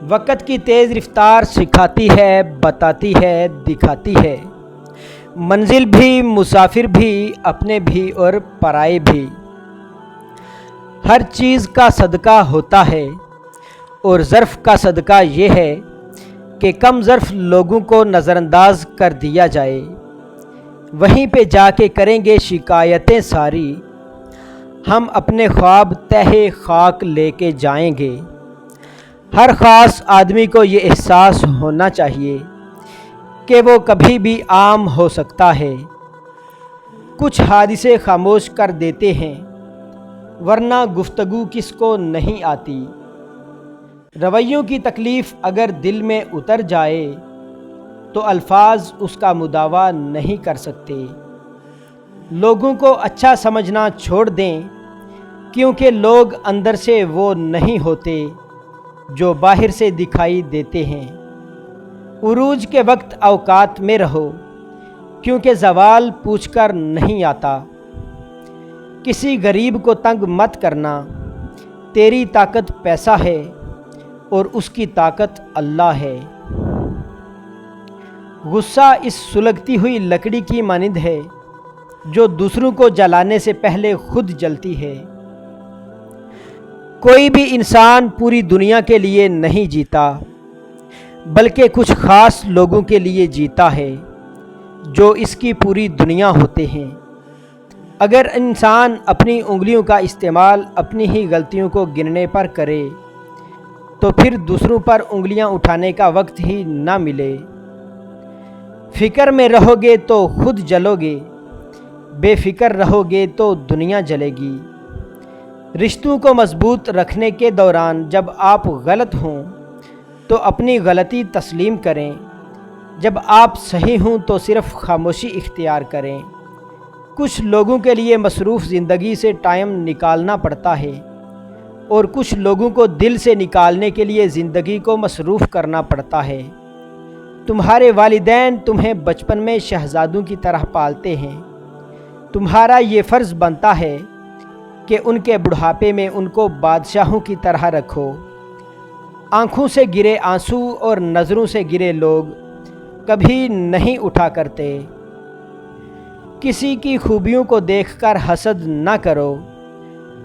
وقت کی تیز رفتار سکھاتی ہے، بتاتی ہے، دکھاتی ہے، منزل بھی، مسافر بھی، اپنے بھی اور پرائے بھی۔ ہر چیز کا صدقہ ہوتا ہے اور ظرف کا صدقہ یہ ہے کہ کم ظرف لوگوں کو نظر انداز کر دیا جائے، وہیں پہ جا کے کریں گے شکایتیں ساری، ہم اپنے خواب تہہ خاک لے کے جائیں گے۔ ہر خاص آدمی کو یہ احساس ہونا چاہیے کہ وہ کبھی بھی عام ہو سکتا ہے۔ کچھ حادثے خاموش کر دیتے ہیں، ورنہ گفتگو کس کو نہیں آتی۔ رویوں کی تکلیف اگر دل میں اتر جائے تو الفاظ اس کا مداوا نہیں کر سکتے۔ لوگوں کو اچھا سمجھنا چھوڑ دیں، کیونکہ لوگ اندر سے وہ نہیں ہوتے جو باہر سے دکھائی دیتے ہیں۔ عروج کے وقت اوقات میں رہو، کیونکہ زوال پوچھ کر نہیں آتا۔ کسی غریب کو تنگ مت کرنا، تیری طاقت پیسہ ہے اور اس کی طاقت اللہ ہے۔ غصہ اس سلگتی ہوئی لکڑی کی مانند ہے جو دوسروں کو جلانے سے پہلے خود جلتی ہے۔ کوئی بھی انسان پوری دنیا کے لیے نہیں جیتا، بلکہ کچھ خاص لوگوں کے لیے جیتا ہے جو اس کی پوری دنیا ہوتے ہیں۔ اگر انسان اپنی انگلیوں کا استعمال اپنی ہی غلطیوں کو گننے پر کرے تو پھر دوسروں پر انگلیاں اٹھانے کا وقت ہی نہ ملے۔ فکر میں رہو گے تو خود جلو گے، بے فکر رہو گے تو دنیا جلے گی۔ رشتوں کو مضبوط رکھنے کے دوران جب آپ غلط ہوں تو اپنی غلطی تسلیم کریں، جب آپ صحیح ہوں تو صرف خاموشی اختیار کریں۔ کچھ لوگوں کے لیے مصروف زندگی سے ٹائم نکالنا پڑتا ہے اور کچھ لوگوں کو دل سے نکالنے کے لیے زندگی کو مصروف کرنا پڑتا ہے۔ تمہارے والدین تمہیں بچپن میں شہزادوں کی طرح پالتے ہیں، تمہارا یہ فرض بنتا ہے کہ ان کے بڑھاپے میں ان کو بادشاہوں کی طرح رکھو۔ آنکھوں سے گرے آنسو اور نظروں سے گرے لوگ کبھی نہیں اٹھا کرتے۔ کسی کی خوبیوں کو دیکھ کر حسد نہ کرو،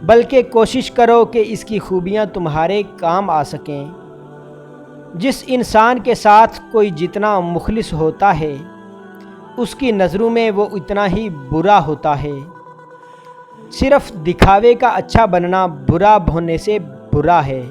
بلکہ کوشش کرو کہ اس کی خوبیاں تمہارے کام آ سکیں۔ جس انسان کے ساتھ کوئی جتنا مخلص ہوتا ہے، اس کی نظروں میں وہ اتنا ہی برا ہوتا ہے۔ صرف دکھاوے کا اچھا بننا برا ہونے سے برا ہے۔